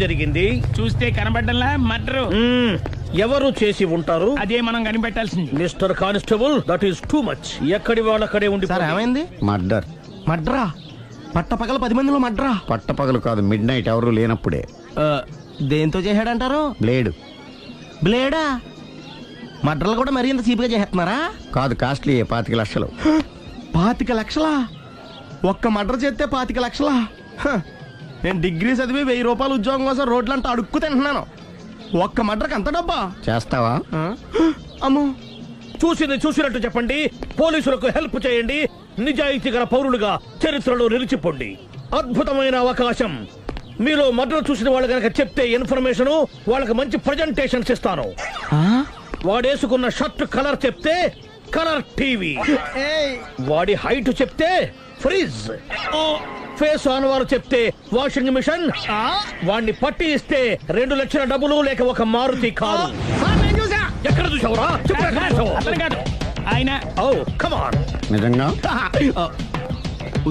జరిగింది? చూస్తే కనబడ్డంలా మర్డరు. ఎవరు చేసి ఉంటారు? అదే మనం కనిపెట్టాల్సింది. Mister constable, that is too much. ఎక్కడి వాళ్ళక్కడే ఉండి. సార్ ఏమైంది? మర్డర్. మడ్రా? పట్టపగల 10 మందిలో మడ్రా? పట్టపగలు కాదు, మిడ్ నైట్ ఎవరు లేనప్పుడే. దేంతో చేశాడంటారు? బ్లేడ్. బ్లేడా? మడ్రలు కూడా మరీ ఇంత చీప్గా చేస్తున్నారా? కాదు, కాస్ట్లీ 25 లక్షలు. 25 లక్షలా? ఒక్క మడ్ర చేస్తే 25 లక్షలా? నేను డిగ్రీ చదివి 1000 రూపాయలు ఉద్యోగం కోసం రోడ్లంతా అడుక్కు తింటున్నాను. ఒక్క మడ్రకు అంత డబ్బా? చేస్తావా? అమ్మో. చూసింది చూసినట్టు చెప్పండి. పోలీసులకు హెల్ప్ చేయండి. నిజాయితీ గల పౌరులుగా చరిత్రలో నిలిచిపోండి. అద్భుతమైన అవకాశం. మీలో మర్డర్ చూసిన వాళ్ళు కనుక చెప్తే ఇన్ఫర్మేషన్, వాళ్ళకి మంచి ప్రజెంటేషన్స్ ఇస్తాను. వాడేసుకున్న షర్ట్ కలర్ చెప్తే కలర్ టీవీ, వాడి హైట్ చెప్తే ఫ్రిజ్, ఫేస్ ఆన్ వారు చెప్తే వాషింగ్ మిషన్, వాడిని పట్టి ఇస్తే 2 లక్షల డబ్బులు లేక ఒక మారుతి కారు. ఎక్కడ చూసావురా? అతను కాదు ఆయన. Oh come on. నిజంగా?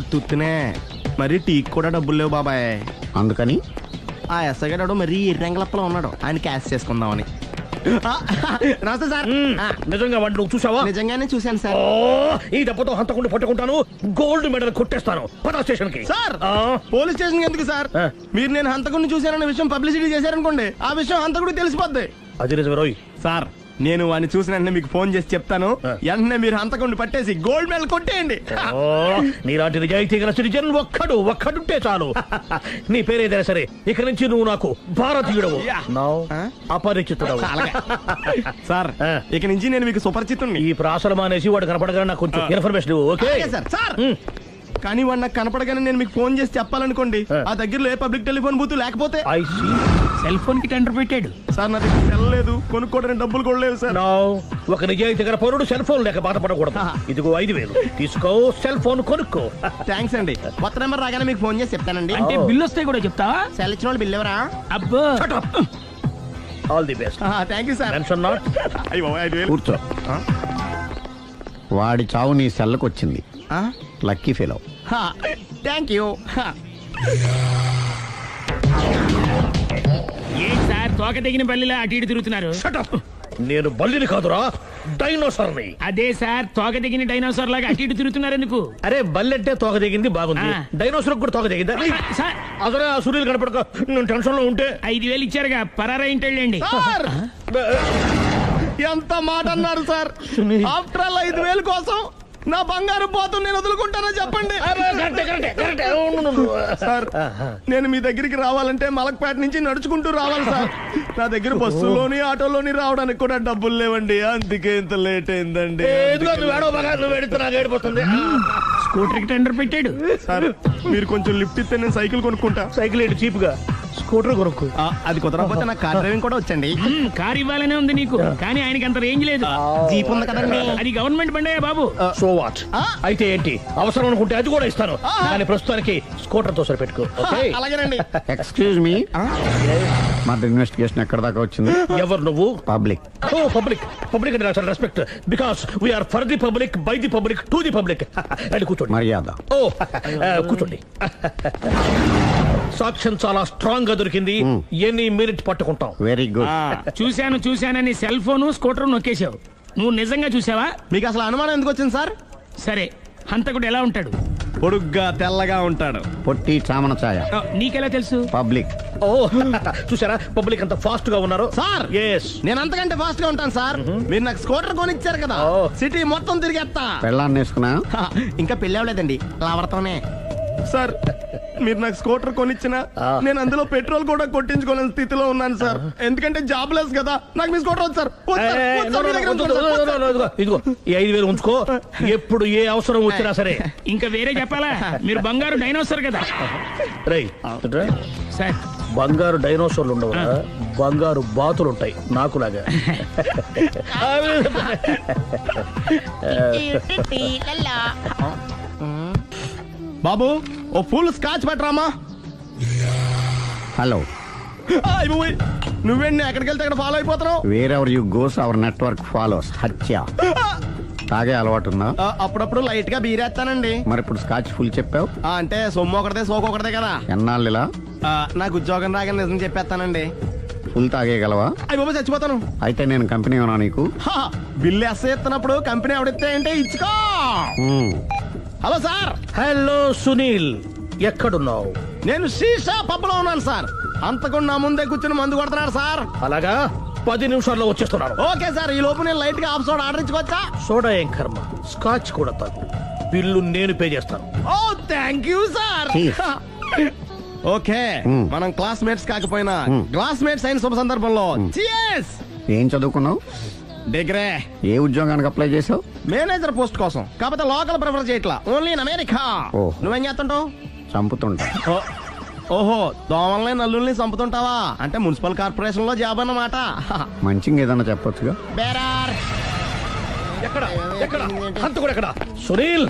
ఉత్తునే మరి టీకి కూడా డబ్బులు లేవు బాబాయ్. అందుకని ఆ ఎస్ఐ గారు మరీ ఎర్రంగలప్పలో ఉన్నాడు, ఆయన క్యాష్ చేసుకుందామని. నమస్తే సార్. నిజంగా వాడిని నువ్వు చూసావా? నిజంగానే చూశాను సార్. ఈ దెబ్బతో హంతకుండా పట్టుకుంటాను, గోల్డ్ మెడల్ కొట్టేస్తాను. పదా స్టేషన్ కి. సార్ పోలీస్ స్టేషన్ ఎందుకు సార్? మీరు నేను హంతకుడిని చూశానన్న విషయం పబ్లిసిటీ చేశారనుకోండి, ఆ విషయం హంతకుడికి తెలిసిపోద్ది. అది నిజమే రోయ్. సార్ నేను వాడిని చూసిన వెంటనే మీకు ఫోన్ చేసి చెప్తాను. వెంటనే మీరు హంతకుడిని పట్టేసి గోల్డ్ మెడల్ కొట్టేయండి. నీలాంటి నిజాయితీ గల సిటిజన్ ఒక్కడుంటే చాలు. నీ పేరేదైనా సరే, ఇక నుంచి నువ్వు నాకు భారతీయుడవు, అపరిచితుడవు. సార్ ఇక నుంచి నేను మీకు సుపరిచితుడిని. ఈ ప్రాసలు మానేసి వాడు కనపడగానే నాకు కొంచెం ఇన్ఫర్మేషన్ ఇవ్వు. Okay sir. సార్ కానీ వాడు నాకు కనపడగానే నేను మీకు ఫోన్ చేసి చెప్పాలనుకోండి, ఆ దగ్గరలో ఏ పబ్లిక్ టెలిఫోన్ బూత్ లేకపోతే. సెల్ ఫోన్ కి టెండర్ పెట్టాడు సార్. నా దగ్గర సెల్ లేదు, కొనుక్కోవడానికి డబ్బులు కూడా లేవు సార్. ఒక నిజాయితీ గల పౌరుడు సెల్ ఫోన్ లేక బాధపడకూడదు. ఇదిగో 5000 తీసుకో, సెల్ ఫోన్ కొనుక్కో. థ్యాంక్స్ అండి. కొత్త నెంబర్ రాగానే మీకు ఫోన్ చేసి చెప్తానండి. అంటే బిల్ వస్తే కూడా చెప్తావా? సెల్ ఇచ్చిన వాళ్ళు బిల్ ఎవరా? అబ్బో. All the best. Thank you sir. Tension not. కూర్చో. వాడి చావు నీ సెల్లకు వచ్చింది. Lucky fellow. Thank you. ఏం సార్ తోక తెగిన బల్లిలా అటు ఇటు తిరుగుతున్నారు? నేను బల్లిని కాదురా, డైనోసార్ని. అదే సార్ తోక తెగిన డైనోసార్ లాగా అటు ఇటు తిరుగుతున్నారు ఎందుకు? అరే బల్లెంటే తోక దిగింది బాగుంది, డైనోసార్ కూడా తోక దిగిందా? అదరే ఆ సూర్యులు కనపడక నేను టెన్షన్ లో ఉంటే. 5000 ఇచ్చారుగా, పరారా ఇంటండి. ఎంత మాట అన్నారు సార్? ఆఫ్టర్ ఆల్ 5000 కోసం నా బంగారు పోతు నేను వదులుకుంటానో చెప్పండి సార్. నేను మీ దగ్గరికి రావాలంటే మలక్పేట నుంచి నడుచుకుంటూ రావాలి సార్. నా దగ్గర బస్సులోని ఆటోలోని రావడానికి కూడా డబ్బులు లేవండి, అందుకే ఇంత లేట్ అయిందండి. స్కూటర్ కి టెండర్ పెట్టాడు సార్. మీరు కొంచెం లిఫ్ట్ ఇస్తే నేను సైకిల్ కొనుక్కుంటా. సైకిల్ ఏంటి చీప్ గా, స్కూటర్ కొనుక్కు. అది కుదరకపోతే నాకు కార్ డ్రైవింగ్ కూడా వచ్చండి. కార్ ఇవ్వాలనే ఉంది నీకు, కానీ ఆయనకి అంత రేంజ్ లేదు. జీప్ ఉంది కదండి. అది గవర్నమెంట్ బండయా బాబు. So what? అయితే ఏంటి, అవసరం అనుకుంటే అది కూడా ఇస్తాను, కానీ ప్రస్తుతానికి స్కూటర్ తో సరిపెట్టుకో. అలాగేనండి. ఎక్స్క్యూజ్ మీ, మర్డర్ ఇన్వెస్టిగేషన్ ఎక్కడ దాకా వచ్చింది? ఎవరు నువ్వు? పబ్లిక్. ఓ పబ్లిక్. పబ్లిక్ అంటే నాకు respect, because we are for the public, by the public, to the public. And కూర్చోండి. మర్యాద. ఓ కూర్చోండి. సాక్ష్యం చాలా స్ట్రాంగ్ గా దొరికింది, ఎన్ని మినిట్ పట్టుకుంటాం. Very good. చూశానని సెల్ ఫోన్ స్కూటర్ నొక్కేశావు. నువ్వు నిజంగా చూసావా? మీకు అసలు అనుమానం ఎందుకు వచ్చింది సార్? సరే, హంతకుడు ఎలా ఉంటాడు? పొడుగ్గా తెల్లగా ఉంటాడు. పొట్టి చామన ఛాయ. నీకెలా తెలుసు? పబ్లిక్. ఓ చూసారా పబ్లిక్ అంత ఫాస్ట్ గా ఉన్నారు సార్. ఎస్, నేను అంతకంటే ఫాస్ట్ గా ఉంటాను సార్. మీరు నాకు స్కూటర్ కొనిచ్చారు కదా, సిటీ మొత్తం తిరిగేస్తా. పెళ్ళాన్ని వేసుకున్నా? ఇంకా పెళ్ళి అవ్వలేదండి, లావర్తోనే. సార్ మీరు నాకు స్కూటర్ కొనిచ్చిన నేను అందులో పెట్రోల్ కూడా కొట్టించుకోలేని స్థితిలో ఉన్నాను సార్. ఎందుకంటే జాబ్ లెస్ కదా, నాకు మీ స్కూటర్ వద్దు సార్. ఇదిగో ఈ 5000 ఉంచుకో, ఎప్పుడు ఏ అవసరం వచ్చినా సరే. ఇంకా వేరే చెప్పాలా? మీరు బంగారు డైనోసార్ కదా. రై సార్, బంగారు డైనోసార్లు ఉండవు, బంగారు బాతులు ఉంటాయి నాకులాగా. బాబు ఓ ఫుల్ స్కాచ్ పట్టరామా. హలో. నువ్వేండి ఎక్కడికి వెళ్తే అక్కడ ఫాలో అయిపోతున్నావు? Wherever you goes our network follows. హత్య. తాగే అలవాటు ఉందా? అప్పుడప్పుడు లైట్ గా బీరేస్తానండి. మరి ఇప్పుడు స్కాచ్ ఫుల్ చెప్పావు అంటే సొమ్ము ఒకటిదే సోకు ఒకటిదే కదా. ఎన్నాళ్ళు ఇలా? నాకు ఉద్యోగం రాగానే నిజం చెప్పేస్తానండి. ఫుల్ తాగేయగలవా? అయ్యి బాబా చచ్చిపోతాను. అయితే నేను కంపెనీ ఉన్నా నీకు. హా, బిల్లు ఎస్ఐ ఎత్తినప్పుడు కంపెనీ ఎవడితే అంటే ఇచ్చుకో. మ్మ్. హలో సార్, హలో సునీల్, ఎక్కడున్నావు? నేను శీషా పబ్లో ఉన్నాను సార్. అంతకుండా నా ముందే కూర్చుని మందు కొడుతున్నాడు సార్. అలాగా, 10 నిమిషాల్లో వచ్చేస్తున్నాను. ఓకే సార్, ఈ లోపు నేను లైట్ గా ఆఫ్ సోడా ఆర్డర్ ఇచ్చుకోవచ్చా? సోడా ఏం కర్మ, స్కాచ్ కూడా తాగు. బిల్లు నేను పే చేస్తాను. Oh thank you sir. Cheers. Okay, మనం క్లాస్మేట్స్ కాకపోయినా క్లాస్మేట్స్ అయిన శుభ సందర్భంలో cheers. ఏం చదువుకున్నావు? డిగ్రీ ఏ ఉద్యోగానికి అప్లై చేసావు? మేనేజర్ పోస్ట్ కోసం, కాకపోతే లోకల్ ప్రిఫర్ చేయట్లా, ఓన్లీ ఇన్ అమెరికా. ఓ. నువ్వేం చేస్తుంటావు? చంపుతుంటా. ఓహో, దోమల్ని నల్లుల్ని చంపుతుంటావా? అంటే మున్సిపల్ కార్పొరేషన్ లో జాబ్ అన్నమాట. మంచిగా ఏదన్నా చెప్పొచ్చుగా. బేరార్. ఎక్కడ ఎక్కడ హంతకుడు ఎక్కడ? సునీల్,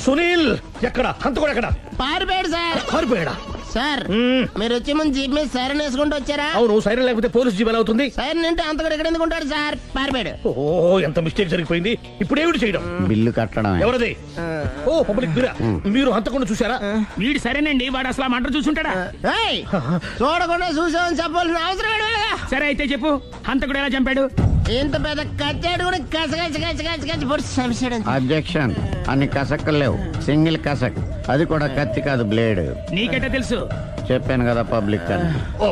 సునీల్ ఎక్కడ? హంతకుడు ఎక్కడ? పారిపోయాడు సార్. పారిపోయాడా? సార్ మ్మ్. మీరు వచ్చే ముందు జీప్ మీద సైరన్ వేసుకుంటూ వచ్చారా? అవును, సైరన్ లేకపోతే పోలీస్ జీవన్ అవుతుంది. సైరన్ అంటే అంతకుడు ఎక్కడ ఎందుకు ఉంటాడు సార్? పారిపోయాడు. ఓ, ఎంత మిస్టేక్ జరిగిపోయింది. ఇప్పుడు ఏమిటి చేయడం? బిల్లు కట్టడమే. ఎవరది? ఓ, పబ్లిక్ బిరా. మీరు హంతకుండా చూసారా? వీడు సరేనండి, వాడు అసలు ఆ మంట చూసుంటాడా? ఏయ్, చూడకుండా చూసామని చెప్పాల్సిన అవసరం లేదు. సరే అయితే చెప్పు, హంతకుడు ఎలా చంపాడు? ఇంత పెద్ద కచ్చాడు కూడా కచ్చ పొడి సమస్యడు. అబ్జెక్షన్. అన్ని కసక్కులు లేవు, సింగిల్ కసక్. అది కూడా కత్తి కాదు, బ్లేడ్. నీకెట్టా తెలుసు? చెప్పాను కదా పబ్లిక్ అని. ఓ,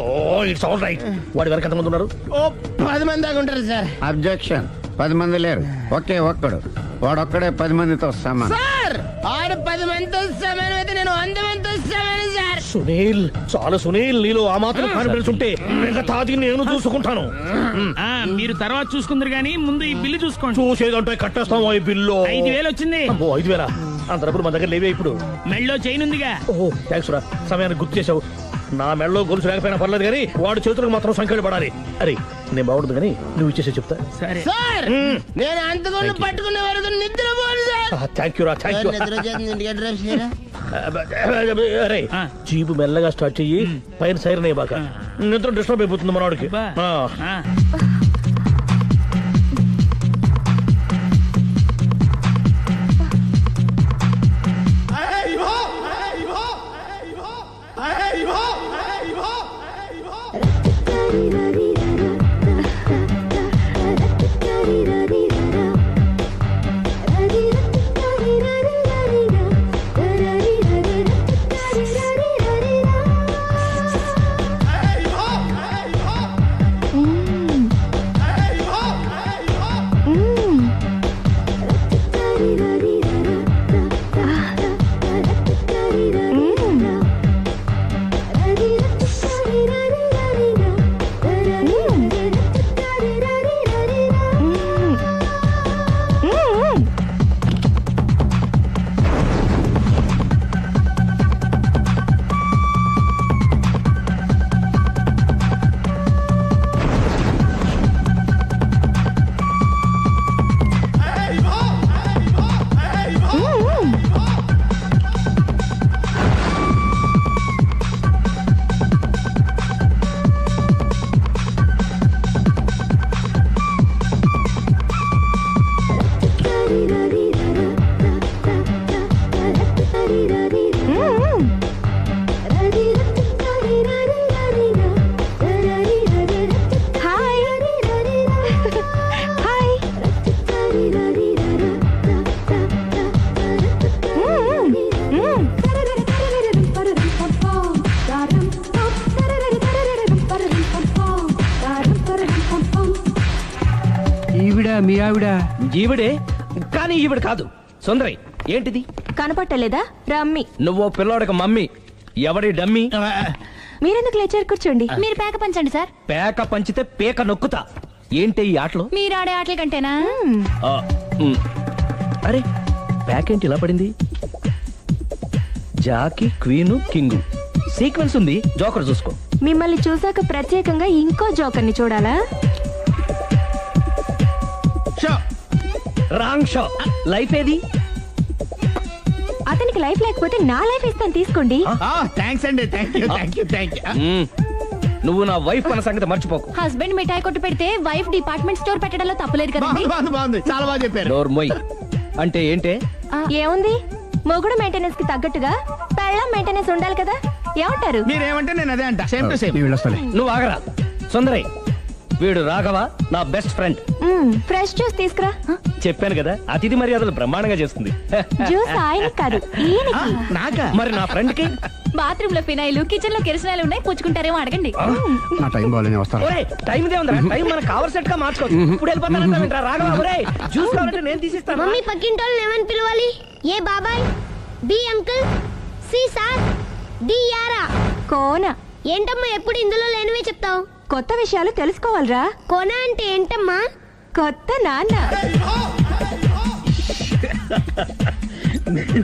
ఇట్స్ ఆల్ రైట్. వాడి వరకు ఎంతమంది ఉన్నారు? ఓ 10 మంది దాకా ఉంటారు సార్. అబ్జెక్షన్. 10 మంది లేరు, ఒకే ఒక్కడు. వాడొక్కడే 10 మందితో సమానం. సార్ ఆడు 10 మందితో సమానం అయితే నేను 100 మందితో సమానం సార్. సునీల్, చాలా సునీల్, నీలో ఆ మాత్రం కాన్ఫిడెన్స్ ఉంటే మిగతాది నేను చూసుకుంటాను. ఆ, మీరు తర్వాత చూసుకుందరు గానీ ముందు ఈ బిల్లు చూసుకోండి. చూసేదంటే కట్టేస్తాం ఈ బిల్లు. 5,000 వచ్చింది. అమ్మో, 5,000? అంత డబ్బులు మన దగ్గర లేవే ఇప్పుడు. మెళ్ళో చైన్ ఉందిగా. ఓహో, థ్యాంక్స్ రా, సమయానికి గుర్తు చేసావు. నా మెడలో గొలుసు లేకపోయినా పర్లేదు కానీ వాడి చేతులకు మాత్రం సంఖ్యలు పడాలి. అరే, నేను బాగుంటుంది కానీ నువ్వు ఇచ్చేసే చెప్తా. సరే సార్ నేను అంతకుండా పట్టుకునే వరకు నిద్రపోను సార్. థ్యాంక్ యూ రా, థ్యాంక్ యూ. నిద్ర చేస్తుంది ఇంటికి డ్రైవ్ చేయరా? అరే, ఆ. జీపు మెల్లగా స్టార్ట్ చెయ్యి, పైన సైరన్ అయ్యాక. నిద్ర డిస్టర్బ్ అయిపోతుంది మనవాడికి. బా. ఆ. ఆ. మీ ఆవిడ ఈవిడే, కానీ ఈవిడ కాదు. సుందరి, ఏంటిది? కనపట్టలేదా? రమ్మి. నువ్వు పిల్లోడక మమ్మీ. ఎవడి డమ్మీ? మీరెందుకు లేచారు? కూర్చోండి. మీరు పేక పంచండి సార్. పేక పంచితే పేక నొక్కుతా. ఏంటి ఈ ఆటలు? మీరు ఆడే ఆటల కంటేనా? ఆ, ఉమ్. అరే, పేక ఏంటి ఇలా పడింది? జాకి, క్వీను, కింగు సీక్వెన్స్ ఉంది. జోకర్ చూసుకో. మిమ్మల్ని చూసాక ప్రత్యేకంగా ఇంకో జోకర్ని చూడాలా? Wrong show. లైఫ్ ఏది? అతనికి లైఫ్ లేకపోతే నా లైఫ్ ఇస్తాను, తీసుకోండి. థ్యాంక్స్ అండి. Thank you. నువ్వు నా వైఫ్ అన్న సంగతి మర్చిపోకు. హస్బెండ్ మిఠాయి కొట్టు పెడితే వైఫ్ డిపార్ట్మెంట్ స్టోర్ పెట్టడంలో తప్పలేదు కదండి. బాగుంది, చాలా బాగా చెప్పారు. డోర్ మొయ్. అంటే ఏంటే? ఏముంది, మొగుడు మెయింటెనెన్స్ కి తగ్గట్టుగా పెళ్ళాం మెయింటెనెన్స్ ఉండాలి కదా. ఏమంటారు? మీరేమంటే నేను అదే అంట సేమ్ టు సేమ్. నేను వెళ్ళొస్తాలే. నువ్వు ఆగరా సుందరై, వీడు రాఘవ నా బెస్ట్ ఫ్రెండ్. ఫ్రెష్ జ్యూస్ తీసుకురా. చెప్పాను కదా, అతిథి మర్యాదలు బ్రహ్మాండంగా చేస్తుంది. జ్యూస్ ఆయన కాదు ఈయనకి. నాకా? మరి నా ఫ్రెండ్ కి బాత్రూమ్ లో ఫినాయిల్, కిచెన్ లో కిరసనాయిలు ఉన్నాయి, పుచ్చుకుంటారేమో అడగండి. నా టైం బాగాలేదు, నేను వస్తాను. ఒరేయ్, టైం ఇదే ఉందిరా, టైం మనకు కావలసినట్టుగా మార్చుకోవచ్చు. ఇప్పుడు వెళ్ళిపోతానంటా రాఘవ. ఒరేయ్, జ్యూస్ కావాలంటే నేను తీసిస్తాను. మమ్మీ పక్కింటోళ్ళని ఏమని పిలవాలి? ఏ బాబాయ్, B uncle, C sir, D యారా. కోన. ఏంటమ్మా ఎప్పుడు ఇందులో లేనివే చెప్తావు? కొత్త విషయాలు తెలుసుకోవాలిరా. కోన అంటే ఏంటమ్మా? కొత్త నాన్న.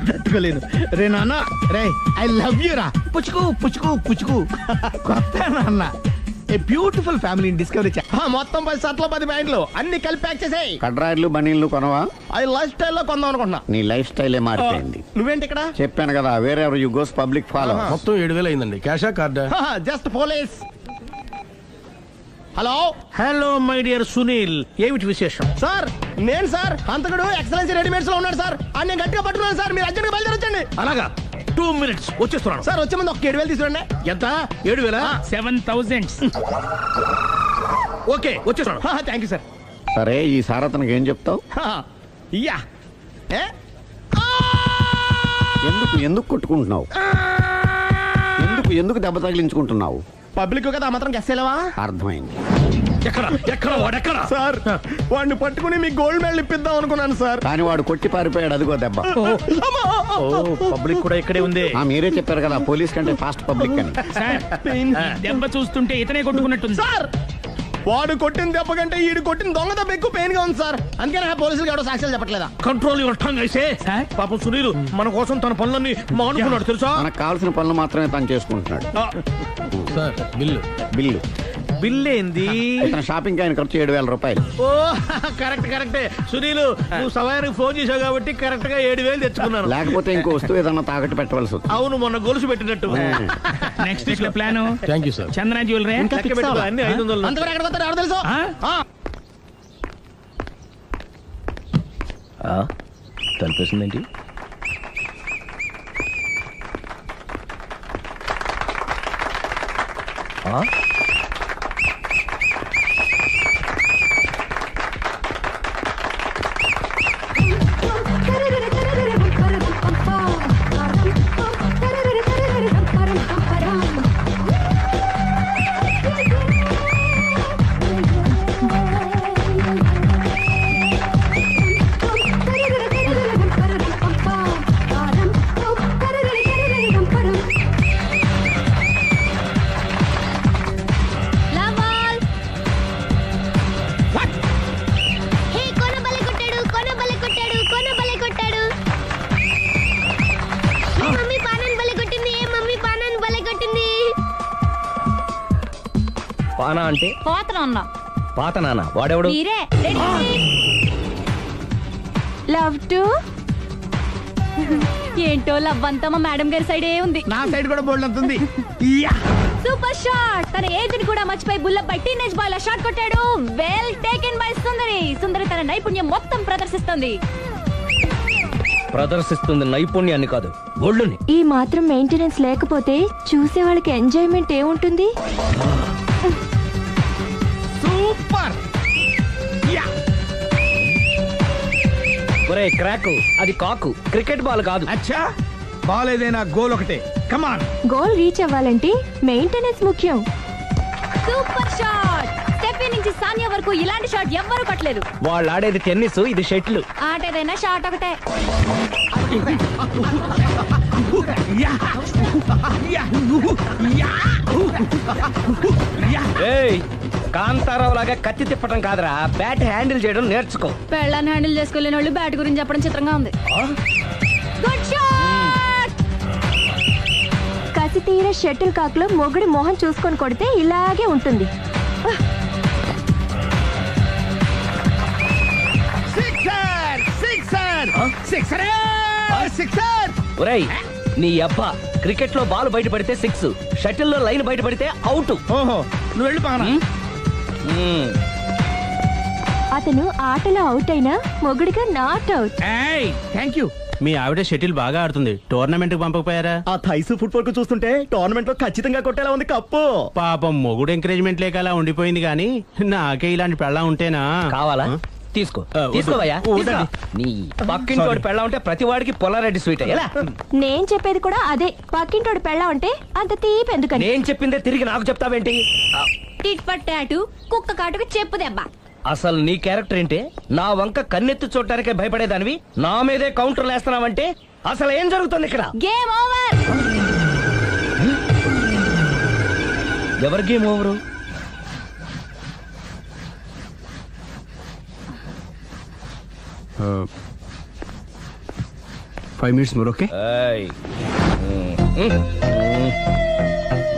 తట్టుకోలేను రే నాన్న. రే ఐ లవ్ యూ రా. పుచ్చుకు పుచ్చుకు పుచ్చుకు. కొత్త నాన్న. A beautiful family discovery. మొత్తం 10 షర్ట్లు 10 ప్యాంట్లు అన్ని కలిపి ప్యాక్ చేసేయ్. కడ్రాయిలు బనీళ్లు కొనవా? అవి లైఫ్ స్టైల్లో కొందాం అనుకుంటున్నా. నీ లైఫ్ స్టైలే మారిపోయింది. నువ్వేంటి ఇక్కడ? చెప్పాను కదా, వేరే ఎవరు యు గోస్ పబ్లిక్ ఫాలో. మొత్తం 7,000 అయిందండి. క్యాషా కార్డా? Just police. Hello hello my dear Sunil, ఏమిటి విశేషం? సార్, నేను సార్ అంతకుడు ఎక్సలెన్సీ రెడీమేడ్స్ లో ఉన్నాడు సార్. అని నేను గట్టిగా పట్టుకున్నాను సార్. మీరు అర్జెంట్గా బయలుదేరొచ్చండి. అలాగా, 2 minutes వచ్చేస్తున్నాను. సార్ వచ్చే ముందు ఒక 7,000 తీసుకురండి. ఎంత? 7,000? 7,000. ఓకే, వచ్చేస్తున్నాను. Thank you sir. సరే, ఈ సారతనకి ఏం చెప్తావు? ఇయ్యా ఏ? ఎందుకు ఎందుకు కొట్టుకుంటున్నావు? ఎందుకు దెబ్బ తగిలించుకుంటున్నావు? పబ్లిక్ కదా, ఆ మాత్రం గెస్సేలేవా? అర్థమైంది. ఎక్కడ వాడెక్కడ? సార్, వాడిని పట్టుకుని మీకు గోల్డ్ మెడల్ ఇప్పిద్దాం అనుకున్నాను సార్. కానీ వాడు కొట్టి పారిపోయాడు, అదిగో దెబ్బ. పబ్లిక్ కూడా ఇక్కడే ఉంది. మీరే చెప్పారు కదా, పోలీస్ కంటే ఫాస్ట్ పబ్లిక్ అని. సార్, ఈ దెబ్బ చూస్తుంటే ఇతనే కొట్టుకున్నట్టుంది. సార్, వాడు కొట్టిన దెబ్బ కంటే ఈడు కొట్టిన దొంగ దెబ్బ ఎక్కువ పెయిన్ గా ఉంది సార్. అందుకే నా పోలీసులు ఎవడో సాక్ష్యాలు చెప్పట్లేదా? Control your tongue I say. Sir? పాపం సునీల్ మన కోసం తన పనులన్నీ మానుకున్నాడు తెలుసా? మనకు కావాల్సిన పనులు మాత్రమే తను చేసుకుంటున్నాడు. Sir bill. బిల్లు బిల్ ఏంది? ఇతను షాపింగ్ ఆయన ఖర్చు 7,000 రూపాయలు. ఓ కరెక్టే సునీల్, నువ్వు సమయానికి ఫోన్ చేసావు కాబట్టి కరెక్ట్ గా 7,000 తెచ్చుకున్నాను. లేకపోతే ఇంకో వస్తువు ఏదన్నా తాకట్టు పెట్టవలసి వస్తుంది. అవును, మొన్న గొలుసు పెట్టినట్టు. నెక్స్ట్ వీక్ లో plan thank you sir. Chandana jewellery. లెక్క పెట్టుకో, అన్ని 500. అంతవరకు ఎక్కడ పోతారు ఎవరు తెలుసు? తలిపేసిందేంటి? హే, కోన బలే కొట్టాడు, కోన బలే కొట్టాడు, కోన బలే కొట్టాడు. ఏ మమ్మీ పానాన్ని బలే కొట్టింది, ఏ మమ్మీ పానాన్ని బలే కొట్టింది. పానా అంటే పోతన అన్నా. పాత నాన్న. వాడెవడు? మీరే. Love to. ఏంటో లవ్ అంతా మా మేడం గారి సైడే ఉంది. నా సైడ్ కూడా బోల్డ్ అవుతుంది. Super shot. తన ఏజ్ ని కూడా మర్చిపోయి బుల్లపై టీనేజ్ బాయ్ లా షాట్ కొట్టాడు. వెల్ టేకెన్ బై సుందరి. సుందరి తన నైపుణ్యం మొత్తం ప్రదర్శిస్తుంది. ప్రదర్శిస్తుంది నైపుణ్యాన్ని కాదు, ఒళ్ళుని. ఈ మాత్రం మెయింటెనెన్స్ లేకపోతే చూసే వాళ్ళకి ఎంజాయ్మెంట్ ఏముంటుంది? సూపర్. ఒరే క్రాకు, అది కాకు, క్రికెట్ బాల్ కాదు. అచ్చా, బాల్ ఏదైనా గోల్ ఒకటే. కమాన్. గోల్ రీచ్ అవ్వాలంటే మెయింటెనెన్స్ ముఖ్యం. Super shot. స్టెఫీ నుంచి సానియా వరకు ఇలాంటి షాట్ ఎవ్వరూ కొట్టలేదు. వాళ్ళు ఆడేది టెన్నిస్, ఇది షటిల్. ఆట ఏదైనా షాట్ ఒకటే. ఏయ్, కాంతారావు లాగా కత్తి తిప్పటం కాదురా, బ్యాట్ హ్యాండిల్ చేయడం నేర్చుకో. పెళ్ళాన్ని హ్యాండిల్ చేసుకోలేని వాళ్ళు బ్యాట్ గురించి చెప్పడం చిత్రంగా ఉంది. Good shot. కసి తీర షటిల్ కాక్ లో మొగుడి మొహం చూసుకొని కొడితే ఇలాగే ఉంటుంది. ఒరేయ్, నీ అబ్బా, క్రికెట్ లో బాల్ బయట పడితే 6, షటిల్ లో లైన్ బయట పడితే అవుట్. ఓహో, నువ్వు వెళ్ళి పానా. అతను ఆటలో అవుట్ అయినా మొగుడిగా నాట్ అవుట్. Thank you. మీ ఆవిడ షటిల్ బాగా ఆడుతుంది టోర్నమెంట్ కి పంపకపోయారా? ఆ థైస్ ఫుట్బాల్ కు చూస్తుంటే టోర్నమెంట్ లో ఖచ్చితంగా కొట్టేలా ఉంది కప్పు. పాపం మొగుడు ఎంకరేజ్మెంట్ లేక అలా ఉండిపోయింది కానీ నాకే ఇలాంటి పెళ్ళ ఉంటేనా? కావాలా? తీసుకో వద్దు. తీసుకోవయ్యా వద్దండి. నీ పక్కింటి వాడి పెళ్ళ ఉంటే ప్రతి వాడికి పొలారెడ్డి స్వీట్ ఎలా? నేను చెప్పేది కూడా అదే, పక్కింటోడు పెళ్ళం అంటే అంత తీపి ఎందుకని. నేను చెప్పిందే తిరిగి నాకు చెప్తావేంటి? టిట్ పట్టాటు కుక్క కాటుకు చెప్పు దెబ్బ. అసలు నీ క్యారెక్టర్ ఏంటి? నా వంక కన్నెత్తి చూడటానికే భయపడేదానివి నా మీదే కౌంటర్లు వేస్తున్నావంటే అసలు ఏం జరుగుతుంది ఇక్కడ? Game over. ఎవరి game over? 5 minutes more, okay? ఏయ్.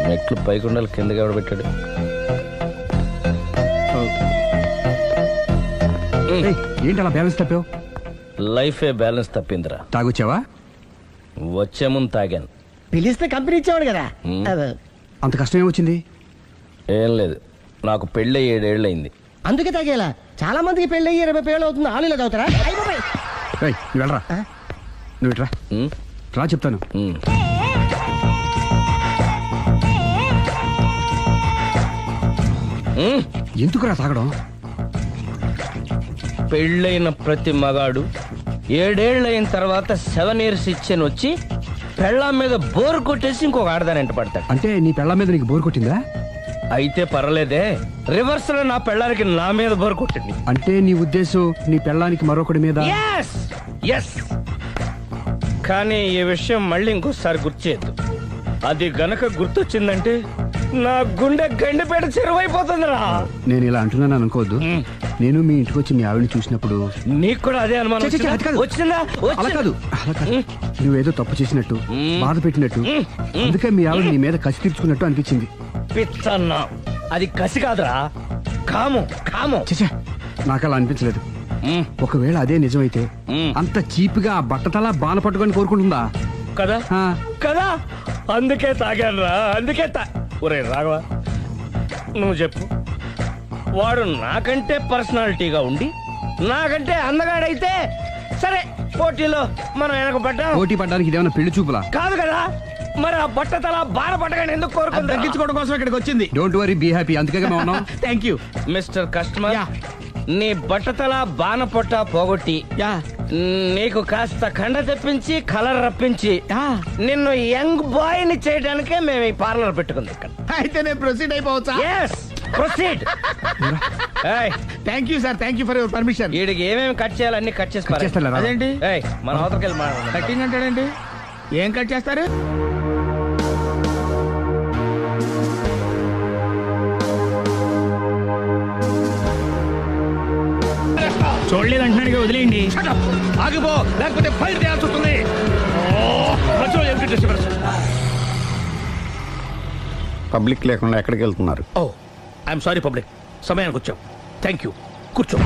మెట్లు పైకుండాలి కిందకి ఎవడ పెట్టాడు? ఏయ్, ఏంటి అలా బ్యాలెన్స్ తప్పావు? లైఫే బ్యాలెన్స్ తప్పిందిరా. తాగొచ్చావా? వచ్చే ముందు తాగాను. పిలిస్తే కంపెనీ ఇచ్చేవాడు కదా. అంత కష్టం ఏమొచ్చింది? ఏం లేదు, నాకు పెళ్ళి 7 ఏళ్ళు అయింది. అందుకే తాగేలా. చాలా మందికి పెళ్లి 20 ఏళ్ళు అవుతుంది. ఆలీలో తాగుతారా? రేయ్, నువ్వు వెళ్ళరా. నువ్వు ఇట్రా ఉమ్, రా చెప్తాను. ఉమ్. ఉమ్, ఎందుకురా తాగడం? పెళ్ళైన ప్రతి మగాడు 7 ఏళ్ళు అయిన తర్వాత 7 years ఇచ్చాను వచ్చి పెళ్ళాం మీద బోరు కొట్టేసి ఇంకొక ఆడదాని ఎంట పడతాడు. అంటే నీ పెళ్ళ మీద నీకు బోర్ కొట్టిందా? అయితే పర్లేదే, రివర్స్ లో నా పెళ్ళానికి నా మీద బోరు కొట్టింది. అంటే నీ ఉద్దేశం నీ పెళ్ళానికి మరొకటి మీద? Yes yes. కానీ ఈ విషయం మళ్ళీ ఇంకోసారి గుర్తు చేయొద్దు. అది గనక గుర్తొచ్చిందంటే నా గుండె గండిపేట చెరువైపోతుందిరా. నేను ఇలా అంటున్నాను అనుకోవద్దు. మ్. నేను మీ ఇంటికి వచ్చి మీ ఆవిడని చూసినప్పుడు నీకు కూడా అదే అనుమానం ఛీ, ఛీ, ఛీ, అది కాదు. వచ్చిందా? అలా కాదు, అలా కాదు. నువ్వేదో తప్పు చేసినట్టు, మ్. బాధ పెట్టినట్టు, అందుకే మీ ఆవిడ నీ మీద కసి తీర్చుకున్నట్టు అనిపించింది. పిచ్చన్నా, అది కసి కాదురా, కాము కాము. చచ్చా, నాకు అలా అనిపించలేదు. మ్, ఒకవేళ అదే నిజమైతే మ్. అంత చీప్గా ఆ బట్టతలా బాన పట్టుకొని కోరుకుంటుందా? కదా ఆ, కదా, అందుకే తాగాను రా, అందుకే ఒరే రాఘవ, నువ్వు చెప్పు, వాడు నాకంటే పర్సనాలిటీగా ఉండి నాకంటే అందగాడైతే సరే, పోటీలో మనం వెనక పడ్డాం. పోటీ పడ్డానికి ఇదేమన్నా పెళ్లి చూపులా? కాదు కదా, మరి ఆ బట్ట తల బాధ పట్టగానే ఎందుకు కోరుకుంది? తగ్గించుకోవడం కోసం ఇక్కడికి వచ్చింది. Don't worry, be happy. అందుకే మేము ఉన్నాం. Thank you. Mister customer, yeah. నీ బట్టతల బాణ పొట్ట పోగొట్టి యా నీకు కాస్త కండ తెప్పించి కలర్ రప్పించి యా. నిన్ను యంగ్ బాయ్ ని చేయడానికే మేము ఈ పార్లర్ పెట్టుకుంది ఇక్కడ. అయితే నేను ప్రొసీడ్ అయిపోవచ్చా? Yes, proceed. Thank you sir, thank you for your permission. వీడికి ఏమేమి కట్ చేయాలి అన్ని కట్ చేసి పారేయ్. చేస్తారా? అదేంటి ఏయ్, మన అవతలకి వెళ్ళి మాట్లాడదాం. కటింగ్ అంటాడేంటి? ఏం కట్ చేస్తారు? చూడలేదు అంటున్నాడు, వదిలేయండి. Shut up! ఆగిపో, లేకపోతే ఫైర్ చేయాల్సి వస్తుంది. మధ్యలో ఏమిటి disturbance? పబ్లిక్ లేకుండా ఎక్కడికి వెళ్తున్నారు? Oh, I'm sorry పబ్లిక్, సమయానికి వచ్చాం. థ్యాంక్ యూ, కూర్చో.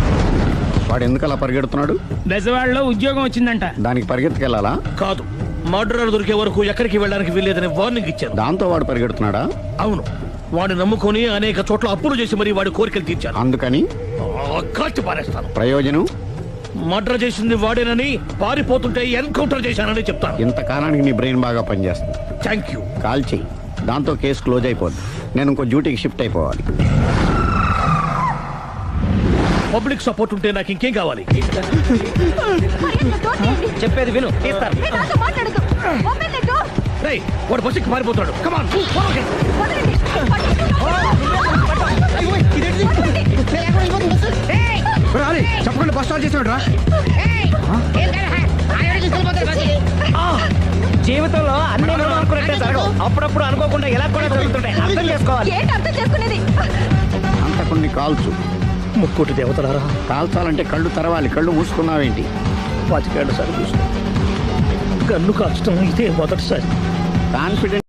వాడు ఎందుకు అలా పరిగెడుతున్నాడు? బెజవాడలో ఉద్యోగం వచ్చిందంట. దానికి పరిగెత్తుకెళ్ళాలా? కాదు, మర్డరర్ దొరికే వరకు ఎక్కడికి వెళ్ళడానికి వీల్లేదని వార్నింగ్ ఇచ్చాను. దాంతో వాడు పరిగెడుతున్నాడా? అవును, వాడిని నమ్ముకొని అనేక చోట్ల అప్పులు చేసి మరి వాడి కోరికలు తీర్చాను. అందుకని కాల్చి పారేస్తాను. ప్రయోజనం? మర్డర్ చేసింది వాడేనని, పారిపోతుంటే ఎన్కౌంటర్ చేశానని చెప్తాను. ఇంతకాలానికి నీ బ్రెయిన్ బాగా పనిచేస్తుంది. Thank you. కాల్ చెయ్యి, దాంతో కేసు క్లోజ్ అయిపోద్ది. నేను ఇంకో డ్యూటీకి షిఫ్ట్ అయిపోవాలి. పబ్లిక్ సపోర్ట్ ఉంటే నాకు ఇంకేం కావాలి? చెప్పేది విను, తీస్తాను. రేయ్, వాడు బస్సుకి పారిపోతాడు. కమాన్, చెప్పకుండా బస్ స్టార్ట్ చేసాడు రా. జీవితంలో అన్ని మనం అనుకున్నట్టే జరగవు. అప్పుడప్పుడు అనుకోకుండా ఎలా కూడా జరుగుతుంటాయి, అర్థం చేసుకోవాలి. ఏంటి అర్థం చేసుకునేది? అంతకుని కాల్చు. ముక్కోటి దేవతలారా, కాల్చాలంటే కళ్ళు తెరవాలి. కళ్ళు మూసుకున్నావేంటి? 25 ఏళ్ల సారి చూసిన గన్ను కాల్చడం ఇదే మొదటిసారి. కాన్ఫిడెంట్